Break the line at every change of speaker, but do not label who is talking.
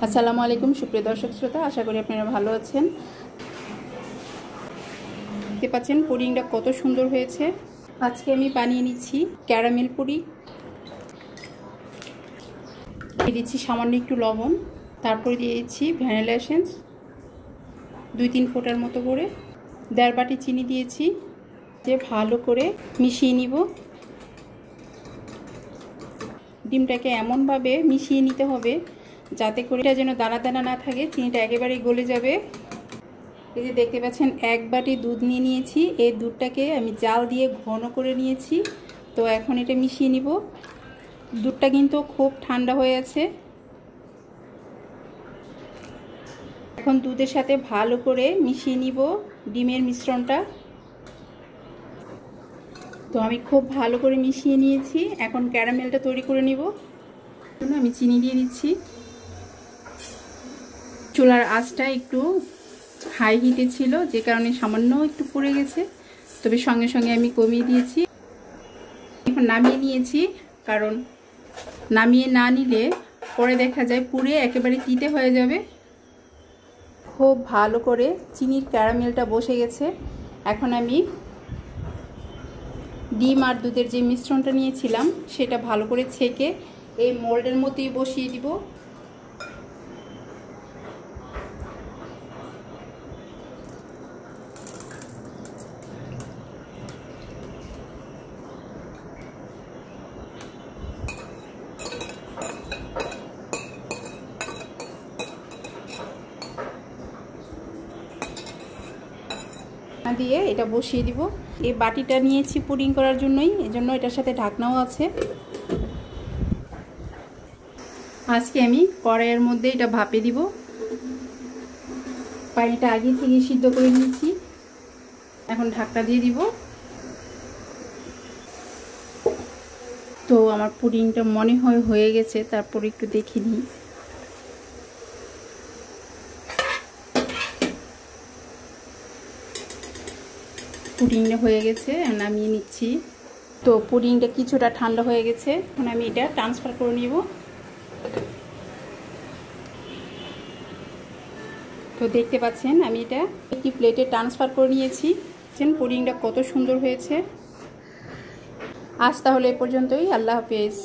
আসসালামু আলাইকুম সুপ্রিয় দর্শক শ্রোতা, আশা করি আপনারা ভালো আছেন। দেখতে পাচ্ছেন পুডিংটা কত সুন্দর হয়েছে। আজকে আমি বানিয়ে নিচ্ছি ক্যারামেল পুডিং। দিয়ে দিচ্ছি সামান্য একটু লবণ, তারপরে দিয়ে দিচ্ছি ভ্যানিলা এসেন্স 2-3 ফোঁটার মতো করে, 1.5 বাটি চিনি দিয়েছি। দিয়ে ভালো করে মিশিয়ে নিব। ডিমটাকে এমনভাবে মিশিয়ে নিতে হবে যাতে করে এটা যেন দানা দানা না থাকে, চিনিটা একেবারেই গলে যাবে। এই যে দেখতে পাচ্ছেন 1 বাটি দুধ নিয়ে নিয়েছি। এই দুধটাকে আমি জাল দিয়ে ঘন করে নিয়েছি। তো এখন এটা মিশিয়ে নিব। দুধটা কিন্তু খুব ঠান্ডা হয়ে আছে। এখন দুধের সাথে ভালো করে মিশিয়ে নিব ডিমের মিশ্রণটা। তো আমি খুব ভালো করে মিশিয়ে নিয়েছি। এখন ক্যারামেলটা তৈরি করে নিব। আমি চিনি দিয়ে দিচ্ছি। চুলার আঁচটা একটু হাই হিটে ছিল, যে কারণে সামান্য একটু পুড়ে গেছে, তবে সঙ্গে সঙ্গে আমি কমিয়ে দিয়েছি। এখন নামিয়ে নিয়েছি, কারণ নামিয়ে না নিলে পরে দেখা যায় পুড়ে একেবারে তিতে হয়ে যাবে। খুব ভালো করে চিনির ক্যারামেলটা বসে গেছে। এখন আমি ডিম আর দুধের যে মিশ্রণটা নিয়েছিলাম সেটা ভালো করে ছেঁকে এই মোল্ডের মধ্যেই বসিয়ে দিব। দিয়ে এটা বসিয়ে দিব। এই বাটিটা নিয়েছি পুডিং করার জন্যই, এজন্য এটার সাথে ঢাকনাও আছে। আজকে আমি কড়াইয়ের মধ্যে এটা ভাপে দিব। পানিটা আগে থেকে সিদ্ধ করে নিয়েছি। এখন ঢাকনা দিয়ে দিব। তো আমার পুডিংটা মনে হয় হয়ে গেছে, তারপর একটু দেখে নিই। পুডিংটা হয়ে গেছে, নামিয়ে নিচ্ছি। তো পুডিংটা কিছুটা ঠান্ডা হয়ে গেছে, এখন আমি এটা ট্রান্সফার করে নিব। তো দেখতে পাচ্ছেন আমি এটা একটি প্লেটে ট্রান্সফার করে নিয়েছি। পুডিংটা কত সুন্দর হয়েছে। আজ তাহলে এ পর্যন্তই। আল্লাহ হাফেজ।